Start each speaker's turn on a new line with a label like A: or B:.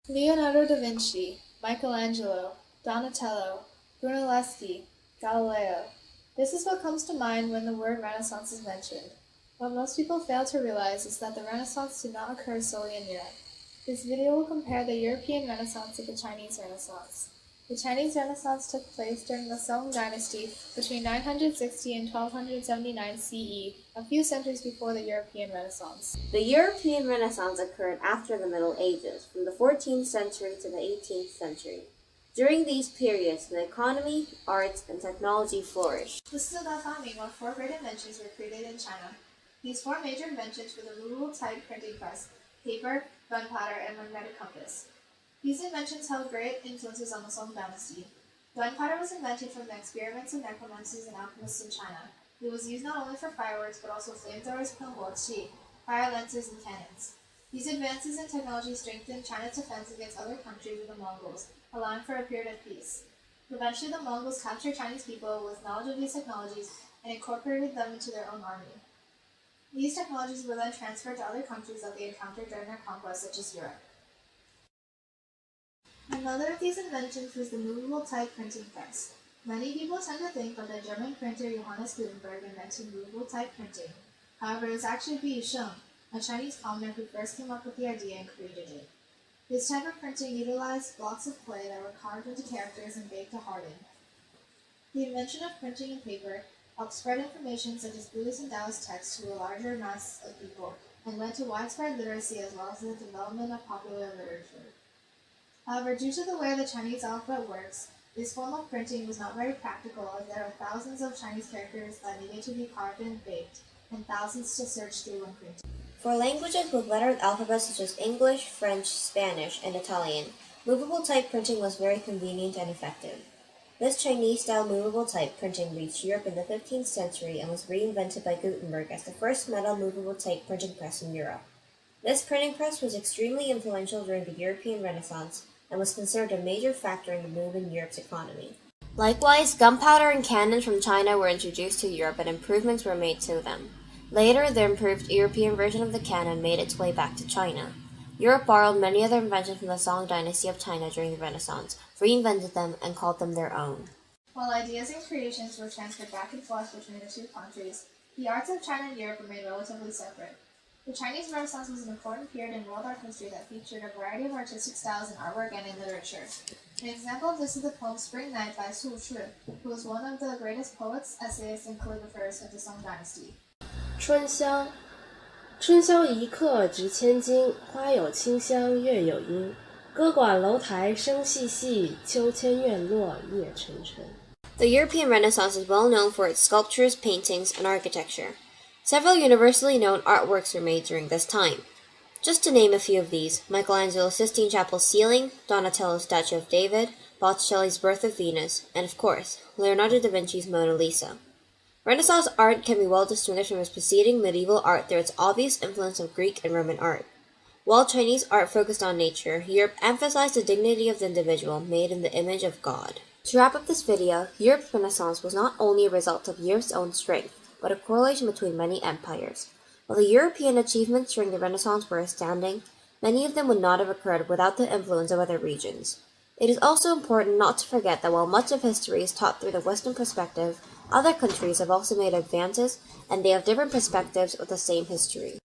A: Leonardo da Vinci, Michelangelo, Donatello, Brunelleschi, Galileo. This is what comes to mind when the word Renaissance is mentioned. What most people fail to realize is that the Renaissance did not occur solely in Europe. This video will compare the European Renaissance to the Chinese Renaissance. The Chinese Renaissance took place during the Song dynasty between 960 and 1279 CE, a few centuries before the European Renaissance.
B: The European Renaissance occurred after the Middle Ages, from the 14th century to the 18th century. During these periods, the economy, arts, and technology flourished.
A: This is about timing when four great inventions were created in China. These four major inventions were the movable type printing press, paper, gunpowder, and magnetic compass. These inventions held great influences on the Song dynasty. Gunpowder was invented from the experiments of necromancers and alchemists in China. It was used not only for fireworks but also flamethrowers, penghuoqi, fire lancers, and cannons. These advances in technology strengthened China's defense against other countries and the Mongols, allowing for a period of peace. Eventually, the Mongols captured Chinese people with knowledge of these technologies and incorporated them into their own army. These technologies were then transferred to other countries that they encountered during their conquest, such as Europe. Another of these inventions was the movable type printing press. Many people tend to think that the German printer Johannes Gutenberg invented movable type printing. However, it was actually Bi Sheng, a Chinese commoner who first came up with the idea and created it. This type of printing utilized blocks of clay that were carved into characters and baked to harden. The invention of printing in paper helped spread information such as Buddhist and Taoist texts to a larger mass of people and led to widespread literacy as well as the development of popular literature. However, due to the way the Chinese alphabet works, this form of printing was not very practical as there are thousands of Chinese characters that needed to be carved and baked, and thousands to search through when printing.
B: For languages with lettered alphabets such as English, French, Spanish, and Italian, movable type printing was very convenient and effective. This Chinese-style movable type printing reached Europe in the 15th century and was reinvented by Gutenberg as the first metal movable type printing press in Europe. This printing press was extremely influential during the European Renaissance and was considered a major factor in the move in Europe's economy. Likewise, gunpowder and cannons from China were introduced to Europe and improvements were made to them. Later, the improved European version of the cannon made its way back to China. Europe borrowed many other inventions from the Song dynasty of China during the Renaissance, reinvented them, and called them their own.
A: While ideas and creations were transferred back and forth between the two countries, the arts of China and Europe remained relatively separate. The Chinese Renaissance was an important period in world art history that featured a variety of artistic styles in artwork and in literature. An example of this is the poem Spring Night by Su Shi, who was one of the greatest poets, essayists, and calligraphers of the Song dynasty.
C: 春宵，春宵一刻值千金，花有清香，月有阴。歌管楼台声细细，秋千院落叶沉沉。
B: The European Renaissance is well known for its sculptures, paintings, and architecture. Several universally known artworks were made during this time. Just to name a few of these, Michelangelo's Sistine Chapel ceiling, Donatello's Statue of David, Botticelli's Birth of Venus, and of course, Leonardo da Vinci's Mona Lisa. Renaissance art can be well distinguished from its preceding medieval art through its obvious influence of Greek and Roman art. While Chinese art focused on nature, Europe emphasized the dignity of the individual made in the image of God. To wrap up this video, Europe's Renaissance was not only a result of Europe's own strength, but a correlation between many empires. While the European achievements during the Renaissance were astounding, many of them would not have occurred without the influence of other regions. It is also important not to forget that while much of history is taught through the Western perspective, other countries have also made advances, and they have different perspectives of the same history.